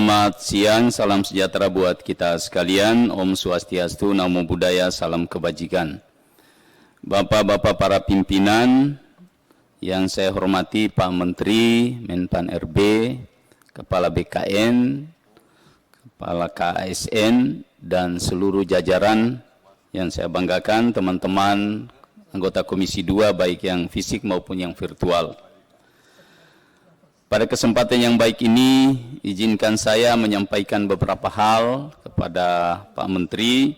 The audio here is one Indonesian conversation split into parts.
Selamat siang, salam sejahtera buat kita sekalian. Om Swastiastu, Namo Buddhaya, salam kebajikan. Bapak-bapak para pimpinan yang saya hormati, Pak Menteri, Menpan RB, Kepala BKN, Kepala KASN, dan seluruh jajaran yang saya banggakan, teman-teman anggota Komisi 2, baik yang fisik maupun yang virtual. Pada kesempatan yang baik ini, izinkan saya menyampaikan beberapa hal kepada Pak Menteri.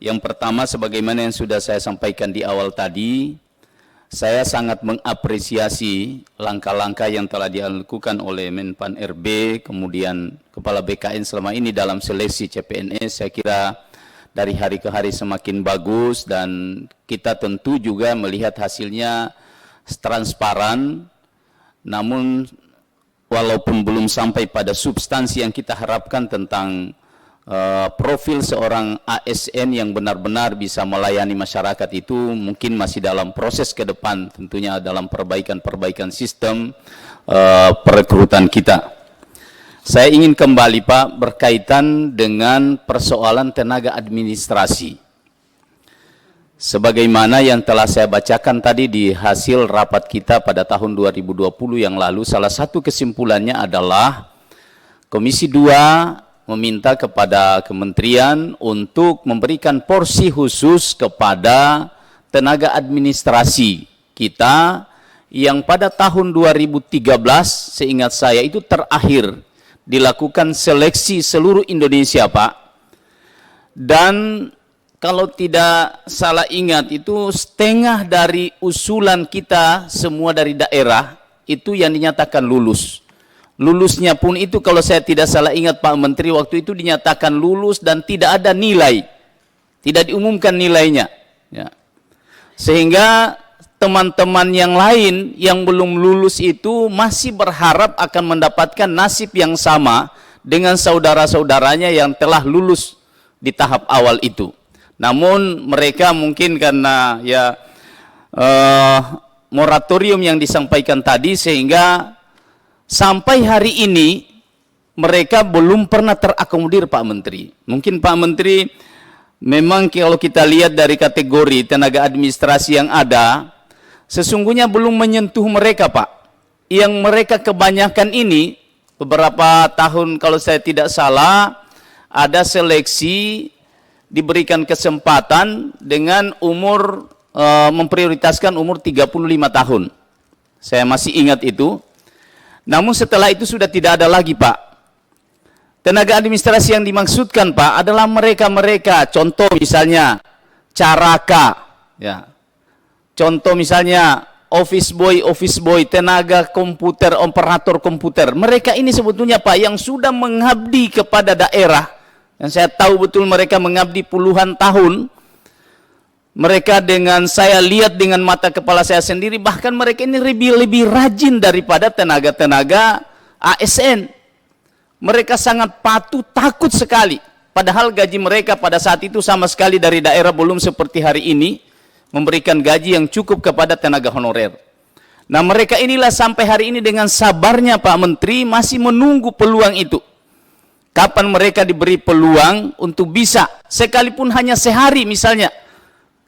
Yang pertama, sebagaimana yang sudah saya sampaikan di awal tadi, saya sangat mengapresiasi langkah-langkah yang telah dilakukan oleh Menpan RB, kemudian Kepala BKN selama ini dalam seleksi CPNS. Saya kira dari hari ke hari semakin bagus dan kita tentu juga melihat hasilnya transparan, namun walaupun belum sampai pada substansi yang kita harapkan tentang profil seorang ASN yang benar-benar bisa melayani masyarakat, itu mungkin masih dalam proses ke depan, tentunya dalam perbaikan sistem perekrutan kita. Saya ingin kembali Pak berkaitan dengan persoalan tenaga administrasi. Sebagaimana yang telah saya bacakan tadi di hasil rapat kita pada tahun 2020 yang lalu, salah satu kesimpulannya adalah Komisi 2 meminta kepada kementerian untuk memberikan porsi khusus kepada tenaga administrasi kita yang pada tahun 2013, seingat saya itu terakhir dilakukan seleksi seluruh Indonesia Pak, dan kalau tidak salah ingat itu setengah dari usulan kita semua dari daerah itu yang dinyatakan lulus. Lulusnya pun itu kalau saya tidak salah ingat Pak Menteri, waktu itu dinyatakan lulus dan tidak ada nilai, tidak diumumkan nilainya. Ya. Sehingga teman-teman yang lain yang belum lulus itu masih berharap akan mendapatkan nasib yang sama dengan saudara-saudaranya yang telah lulus di tahap awal itu. Namun mereka mungkin karena ya moratorium yang disampaikan tadi, sehingga sampai hari ini mereka belum pernah terakomodir Pak Menteri. Mungkin Pak Menteri memang kalau kita lihat dari kategori tenaga administrasi yang ada, sesungguhnya belum menyentuh mereka Pak. Yang mereka kebanyakan ini beberapa tahun kalau saya tidak salah ada seleksi, diberikan kesempatan dengan umur memprioritaskan umur 35 tahun. Saya masih ingat itu. Namun setelah itu sudah tidak ada lagi Pak. Tenaga administrasi yang dimaksudkan Pak adalah mereka-mereka, contoh misalnya Caraka, ya. Contoh misalnya office boy, tenaga komputer, operator komputer. Mereka ini sebetulnya Pak yang sudah mengabdi kepada daerah. Dan saya tahu betul mereka mengabdi puluhan tahun. Mereka dengan saya lihat dengan mata kepala saya sendiri, bahkan mereka ini lebih rajin daripada tenaga-tenaga ASN. Mereka sangat patuh, takut sekali. Padahal gaji mereka pada saat itu sama sekali dari daerah belum seperti hari ini memberikan gaji yang cukup kepada tenaga honorer. Nah mereka inilah sampai hari ini dengan sabarnya Pak Menteri masih menunggu peluang itu. Kapan mereka diberi peluang untuk bisa, sekalipun hanya sehari misalnya.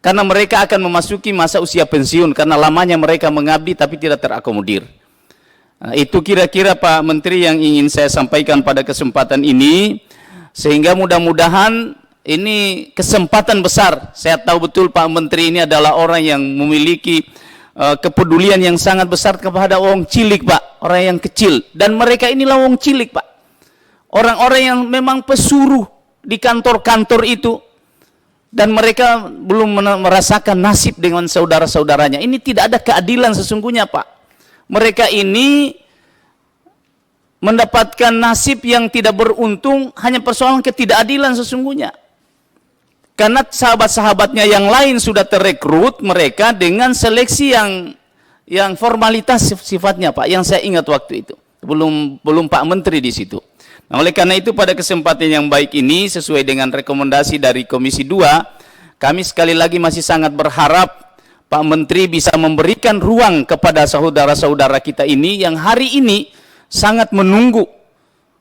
Karena mereka akan memasuki masa usia pensiun, karena lamanya mereka mengabdi tapi tidak terakomodir. Nah, itu kira-kira Pak Menteri yang ingin saya sampaikan pada kesempatan ini. Sehingga mudah-mudahan ini kesempatan besar. Saya tahu betul Pak Menteri ini adalah orang yang memiliki kepedulian yang sangat besar kepada orang cilik Pak. Orang yang kecil. Dan mereka inilah orang cilik Pak. Orang-orang yang memang pesuruh di kantor-kantor itu, dan mereka belum merasakan nasib dengan saudara-saudaranya. Ini tidak ada keadilan sesungguhnya Pak. Mereka ini mendapatkan nasib yang tidak beruntung, hanya persoalan ketidakadilan sesungguhnya. Karena sahabat-sahabatnya yang lain sudah terekrut mereka dengan seleksi yang formalitas sifatnya Pak, yang saya ingat waktu itu. Belum Pak Menteri di situ. Nah, oleh karena itu pada kesempatan yang baik ini, sesuai dengan rekomendasi dari Komisi 2, kami sekali lagi masih sangat berharap Pak Menteri bisa memberikan ruang kepada saudara-saudara kita ini yang hari ini sangat menunggu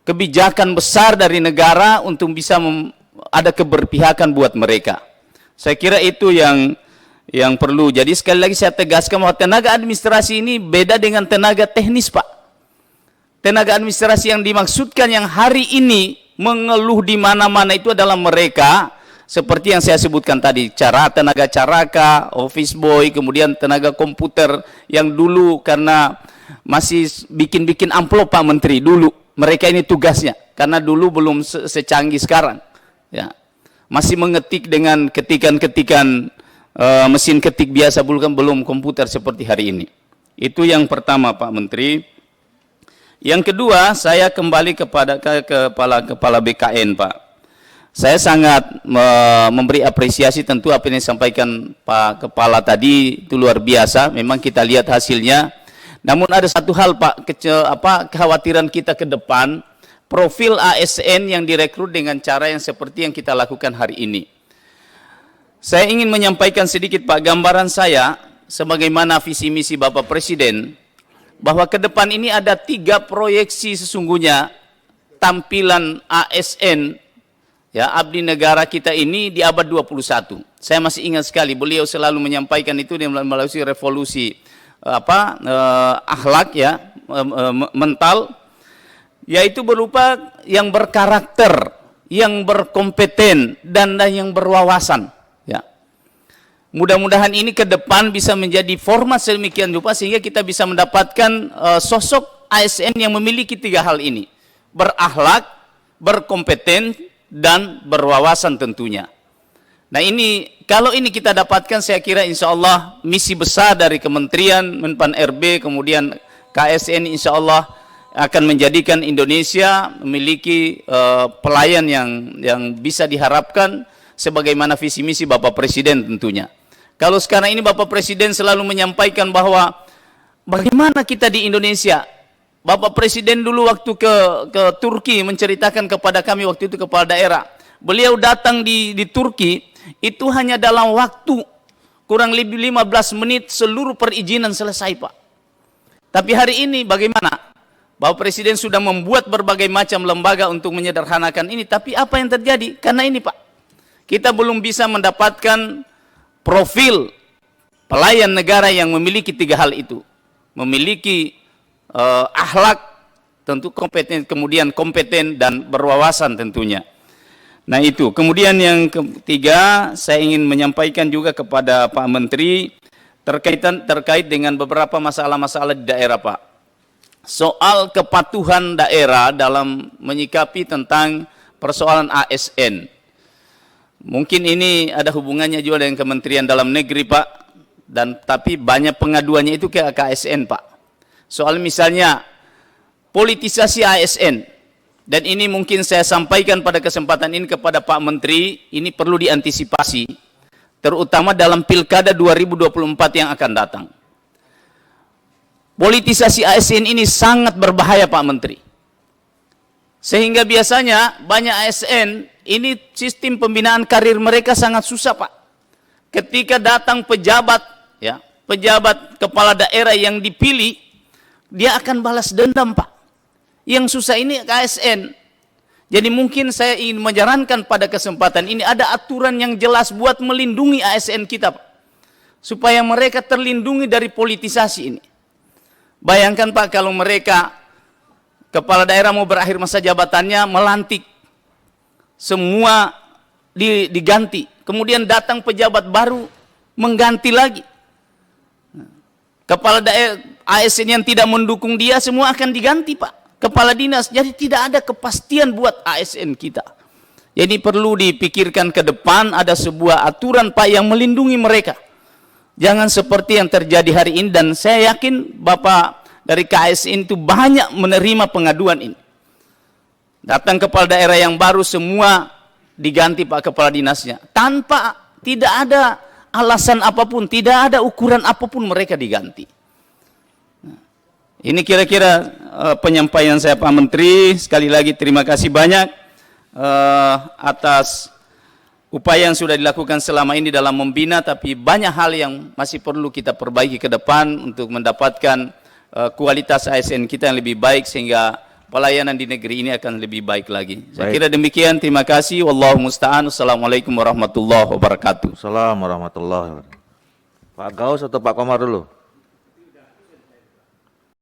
kebijakan besar dari negara untuk bisa ada keberpihakan buat mereka. Saya kira itu yang perlu. Jadi sekali lagi saya tegaskan bahwa tenaga administrasi ini beda dengan tenaga teknis, Pak. Tenaga administrasi yang dimaksudkan yang hari ini mengeluh di mana-mana itu adalah mereka seperti yang saya sebutkan tadi, tenaga caraka, office boy, kemudian tenaga komputer yang dulu karena masih bikin-bikin amplop Pak Menteri dulu. Mereka ini tugasnya karena dulu belum secanggih sekarang. Ya. Masih mengetik dengan ketikan-ketikan mesin ketik biasa, belum komputer seperti hari ini. Itu yang pertama Pak Menteri. Yang kedua, saya kembali kepada kepala BKN Pak. Saya sangat memberi apresiasi tentu apa yang disampaikan Pak Kepala tadi, itu luar biasa. Memang kita lihat hasilnya. Namun ada satu hal Pak, kekhawatiran kita ke depan, profil ASN yang direkrut dengan cara yang seperti yang kita lakukan hari ini. Saya ingin menyampaikan sedikit Pak, gambaran saya sebagaimana visi misi Bapak Presiden, bahwa ke depan ini ada 3 proyeksi sesungguhnya tampilan ASN ya, abdi negara kita ini di abad 21. Saya masih ingat sekali beliau selalu menyampaikan itu melalui revolusi akhlak ya, mental, yaitu berupa yang berkarakter, yang berkompeten dan yang berwawasan ya. Mudah-mudahan ini ke depan bisa menjadi format sedemikian rupa sehingga kita bisa mendapatkan sosok ASN yang memiliki 3 hal ini. Berakhlak, berkompeten, dan berwawasan tentunya. Nah ini, kalau ini kita dapatkan, saya kira insya Allah misi besar dari Kementerian, Menpan RB, kemudian KSN insya Allah akan menjadikan Indonesia memiliki pelayan yang bisa diharapkan sebagaimana visi misi Bapak Presiden tentunya. Kalau sekarang ini Bapak Presiden selalu menyampaikan bahwa bagaimana kita di Indonesia. Bapak Presiden dulu waktu ke Turki menceritakan kepada kami waktu itu kepala daerah. Beliau datang di Turki itu hanya dalam waktu kurang lebih 15 menit seluruh perizinan selesai Pak. Tapi hari ini bagaimana? Bapak Presiden sudah membuat berbagai macam lembaga untuk menyederhanakan ini. Tapi apa yang terjadi? Karena ini Pak, kita belum bisa mendapatkan profil pelayan negara yang memiliki 3 hal itu. Memiliki akhlak, tentu kompeten, kemudian kompeten dan berwawasan tentunya. Nah itu. Kemudian yang ketiga, saya ingin menyampaikan juga kepada Pak Menteri terkait dengan beberapa masalah-masalah di daerah Pak. Soal kepatuhan daerah dalam menyikapi tentang persoalan ASN. Mungkin ini ada hubungannya juga dengan Kementerian Dalam Negeri Pak, tapi banyak pengaduannya itu ke KSN Pak. Soal misalnya politisasi ASN, dan ini mungkin saya sampaikan pada kesempatan ini kepada Pak Menteri, ini perlu diantisipasi, terutama dalam Pilkada 2024 yang akan datang. Politisasi ASN ini sangat berbahaya Pak Menteri. Sehingga biasanya banyak ASN, ini sistem pembinaan karir mereka sangat susah Pak. Ketika datang pejabat, ya, pejabat kepala daerah yang dipilih, dia akan balas dendam Pak. Yang susah ini ASN. Jadi mungkin saya ingin menyarankan pada kesempatan ini ada aturan yang jelas buat melindungi ASN kita Pak. Supaya mereka terlindungi dari politisasi ini. Bayangkan Pak kalau mereka, kepala daerah mau berakhir masa jabatannya, melantik. Semua diganti. Kemudian datang pejabat baru, mengganti lagi. Kepala daerah ASN yang tidak mendukung dia semua akan diganti Pak, kepala dinas. Jadi tidak ada kepastian buat ASN kita. Jadi perlu dipikirkan ke depan ada sebuah aturan Pak yang melindungi mereka. Jangan seperti yang terjadi hari ini, dan saya yakin Bapak dari KSN itu banyak menerima pengaduan ini. Datang kepala daerah yang baru semua diganti Pak kepala dinasnya. Tidak ada alasan apapun, tidak ada ukuran apapun mereka diganti. Nah, ini kira-kira penyampaian saya Pak Menteri. Sekali lagi terima kasih banyak atas upaya yang sudah dilakukan selama ini dalam membina, tapi banyak hal yang masih perlu kita perbaiki ke depan untuk mendapatkan kualitas ASN kita yang lebih baik sehingga pelayanan di negeri ini akan lebih baik lagi. Saya Baik. kira demikian. Terima kasih. Wallahu musta'an. Assalamualaikum warahmatullahi wabarakatuh. Assalamualaikum warahmatullahi wabarakatuh. Pak Gaus atau Pak Komar dulu?